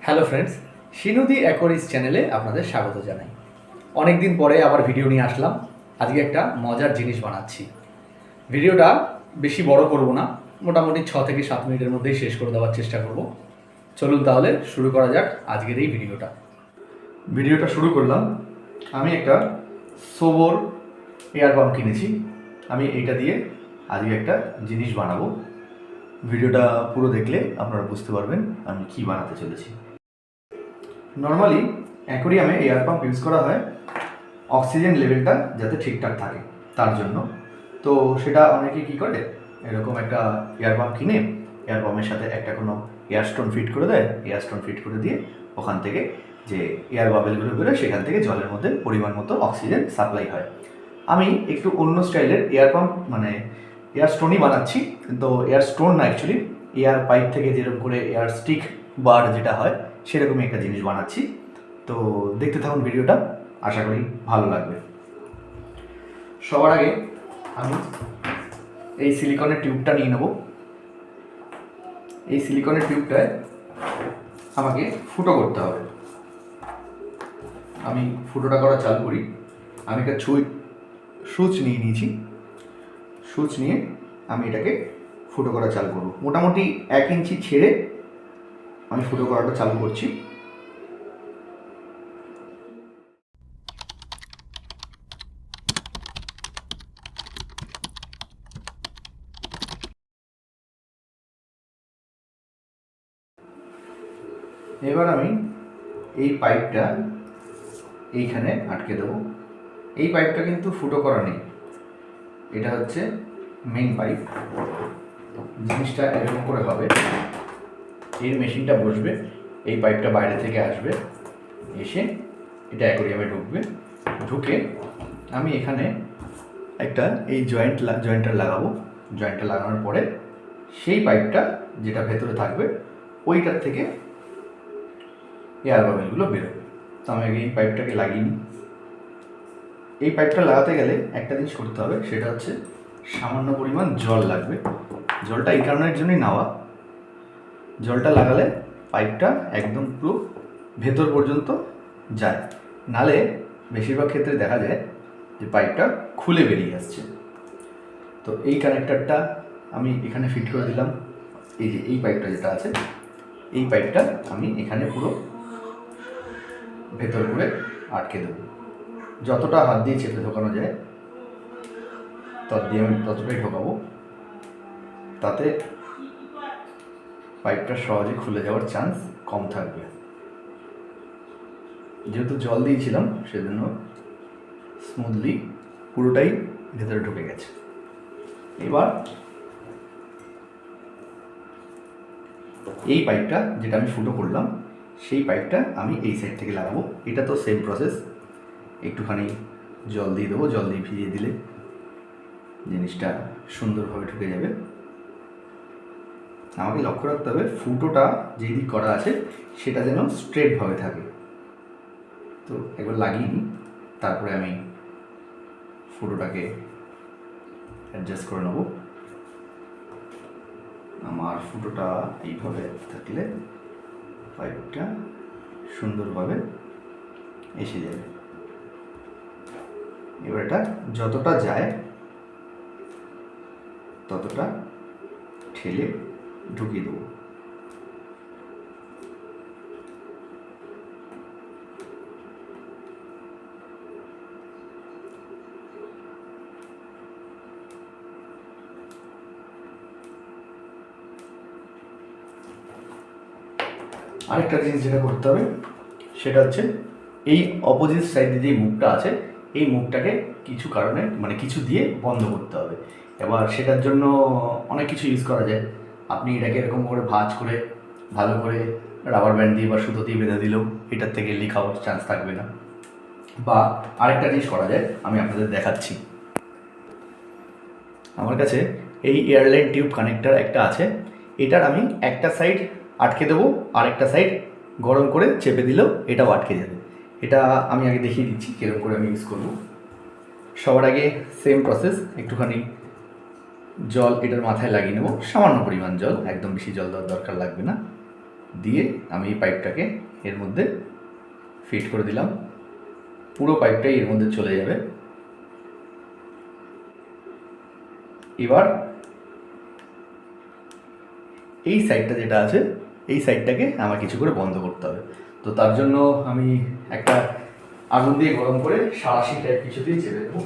Hello friends, শিনুদি অ্যাকোরিস চ্যানেলে আপনাদের স্বাগত জানাই। অনেক দিন পরে আবার ভিডিও নিয়ে আসলাম। আজকে একটা মজার জিনিস বানাচ্ছি। ভিডিওটা বেশি বড় করব না, মোটামুটি 6 থেকে 7 মিনিটের মধ্যেই শেষ করে দেওয়ার চেষ্টা করব। চলুন তাহলে শুরু করা যাক আজকের এই ভিডিওটা শুরু করলাম। আমি একটা সোবর এয়ার পাম্প কিনেছি। আমি এইটা দিয়ে আজকে একটা জিনিস বানাবো। ভিডিওটা পুরো দেখলে আপনারা বুঝতে পারবেন আমি কি বানাতে চলেছি। নর্মালি অ্যাকোরিয়ামে এয়ার পাম্প ইউজ করা হয় অক্সিজেন লেভেলটা যাতে ঠিকঠাক থাকে তার জন্য। তো সেটা অনেকে কী করে, এরকম একটা এয়ার পাম্প কিনে এয়ার পাম্পের সাথে একটা কোনো এয়ার স্টোন ফিট করে দেয়। এয়ার স্টোন ফিট করে দিয়ে ওখান থেকে যে এয়ার বাবেলগুলো বেরোয় সেখান থেকে জলের মধ্যে পরিমাণ মতো অক্সিজেন সাপ্লাই হয়। আমি একটু অন্য স্টাইলের এয়ার পাম্প মানে এয়ার স্টোনই বানাচ্ছি, কিন্তু এয়ার স্টোন না, অ্যাকচুয়ালি এয়ার পাইপ থেকে যেরকম করে এয়ার স্টিক বার যেটা হয় সেরকমই একটা জিনিস বানাচ্ছি। তো দেখতে থাকুন ভিডিওটা, আশা করি ভালো লাগবে। সবার আগে আমি এই সিলিকনের টিউবটা নিয়ে নেব। এই সিলিকনের টিউবটায় আমাকে ফুটো করতে হবে। আমি ফুটোটা করা চালু করি। আমি একটা সুচ নিয়ে নিয়েছি। সুচ নিয়ে আমি এটাকে ফুটো করা চালু করব। মোটামুটি 1 ইঞ্চি ছেড়ে আমি ফুটো করাটা চালু করছি। এবার আমি এই পাইপটা এইখানে আটকে দেবো। এই পাইপটা কিন্তু ফুটো করা নেই, এটা হচ্ছে মেইন পাইপ। জিনিসটা এরকম করে হবে, এর মেশিনটা বসবে, এই পাইপটা বাইরে থেকে আসবে, এসে এটা অ্যাকোরিয়ামে ঢুকবে। ঢুকে আমি এখানে একটা এই জয়েন্টার লাগাবো। জয়েন্টটা লাগানোর পরে সেই পাইপটা যেটা ভেতরে থাকবে ওইটার থেকে এয়ার বাবেলগুলো বেরোবে। তো আমি আগে এই পাইপটাকে লাগিয়ে নিই। এই পাইপটা লাগাতে গেলে একটা জিনিস করতে হবে, সেটা হচ্ছে সামান্য পরিমাণ জল লাগবে। জলটা এই কারণের জন্যই নেওয়া, জলটা লাগালে পাইপটা একদম পুরো ভেতর পর্যন্ত যায়, নালে বেশিরভাগ ক্ষেত্রে দেখা যায় যে পাইপটা খুলে বেরিয়ে আসছে। তো এই কানেক্টরটা আমি এখানে ফিট করে দিলাম। এই যে এই পাইপটা যেটা আছে, এই পাইপটা আমি এখানে পুরো ভেতর করে আটকে দেবো। যতটা হাত দিয়ে চেপে ঢোকানো যায় আমি ততটাই ঢোকাবো, তাতে পাইপটা সহজে খুলে যাওয়ার চান্স কম থাকবে। যেহেতু জল দিয়েছিলাম সেজন্য স্মুথলি পুরোটাই ভেতরে ঢুকে গেছে। এবার এই পাইপটা যেটা আমি ফুটো করলাম সেই পাইপটা আমি এই সাইড থেকে লাগাবো। এটা তো সেম প্রসেস, একটুখানি জল দিয়ে দেবো। জল দিয়ে ভিজিয়ে দিলে জিনিসটা সুন্দরভাবে ঢুকে যাবে। আমাকে লক্ষ্য রাখতে হবে ফুটোটা যেই দিক করা আছে সেটা যেন স্ট্রেটভাবে থাকে। তো একবার লাগিয়ে নিই, তারপরে আমি ফুটোটাকে অ্যাডজাস্ট করে নেব। আমার ফুটোটা এইভাবে থাকলে পাইপটা সুন্দরভাবে এসে যাবে। এবার এটা যতটা যায় ততটা ঠেলে ঢুকিয়ে দেবো। আরেকটা জিনিস যেটা করতে হবে সেটা হচ্ছে এই অপোজিট সাইডে যে মুখটা আছে এই মুখটাকে কিছু কারণে মানে কিছু দিয়ে বন্ধ করতে হবে। এবার সেটার জন্য অনেক কিছু ইউজ করা যায়। আপনি এটাকে এরকম করে ভাঁজ করে ভালো করে রাবার ব্যান্ড দিয়ে বা সুতো দিয়ে বেঁধে দিলেও এটার থেকে লিক হওয়ার চান্স থাকবে না। বা আরেকটা জিনিস করা যায়, আমি আপনাদের দেখাচ্ছি। আমার কাছে এই এয়ারলাইন টিউব কানেক্টর একটা আছে, এটার আমি একটা সাইড আটকে দেবো, আরেকটা সাইড গরম করে চেপে দিলেও এটাও আটকে যাবে। এটা আমি আগে দেখিয়ে দিচ্ছি কীরকম করে আমি ইউজ করব। সবার আগে সেম প্রসেস, একটুখানি জল এটার মাথায় লাগিয়ে নেব, সামান্য পরিমাণ জল, একদম বেশি জল দেওয়ার দরকার লাগবে না। দিয়ে আমি এই পাইপটাকে এর মধ্যে ফিট করে দিলাম। পুরো পাইপটাই এর মধ্যে চলে যাবে। এবার এই সাইডটা যেটা আছে এই সাইডটাকে আমার কিছু করে বন্ধ করতে হবে। তো তার জন্য আমি একটা আগুন দিয়ে গরম করে সাঁড়াশি টাইপ কিছু দিয়ে চেপে দেবো।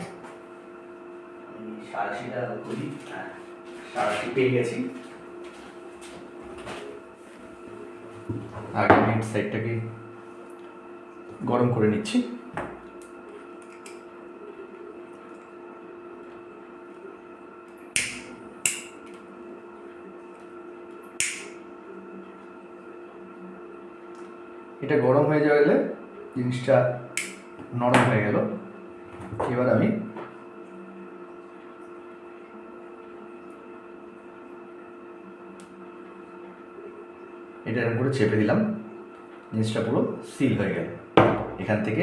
সাঁড়াশিটা করি, সাঁড়াশি পেয়ে গেছি। আগে আমি সাইডটাকে গরম করে নিচ্ছি। এটা গরম হয়ে গেলে জিনিসটা নরম হয়ে গেল। এবার আমি এটা এরকম করে চেপে দিলাম, জিনিসটা পুরো সিল হয়ে গেল। এখান থেকে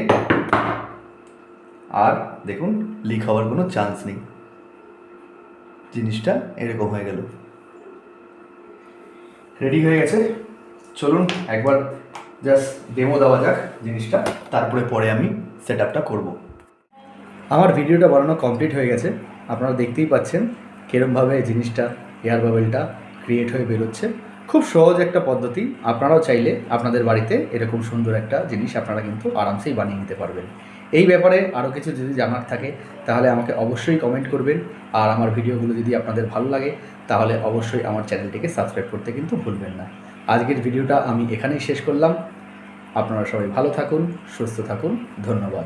আর দেখুন লিক হওয়ার কোনো চান্স নেই। জিনিসটা এরকম হয়ে গেল, রেডি হয়ে গেছে। চলুন একবার জাস্ট ডেমো দেওয়া যাক জিনিসটা, তারপরে পরে আমি সেট আপটা করবো। আমার ভিডিওটা বানানো কমপ্লিট হয়ে গেছে। আপনারা দেখতেই পাচ্ছেন কীরমভাবে জিনিসটা এয়ার বাবেলটা ক্রিয়েট হয়ে বেরোচ্ছে। খুব সহজ একটা পদ্ধতি। আপনারাও চাইলে আপনাদের বাড়িতে এরকম সুন্দর একটা জিনিস আপনারা কিন্তু আরামসেই বানিয়ে নিতে পারবেন। এই ব্যাপারে আরও কিছু যদি জানার থাকে তাহলে আমাকে অবশ্যই কমেন্ট করবেন। আর আমার ভিডিওগুলো যদি আপনাদের ভালো লাগে তাহলে অবশ্যই আমার চ্যানেলটিকে সাবস্ক্রাইব করতে কিন্তু ভুলবেন না। আজকের ভিডিওটা আমি এখানেই শেষ করলাম। আপনারা সবাই ভালো থাকুন, সুস্থ থাকুন। ধন্যবাদ।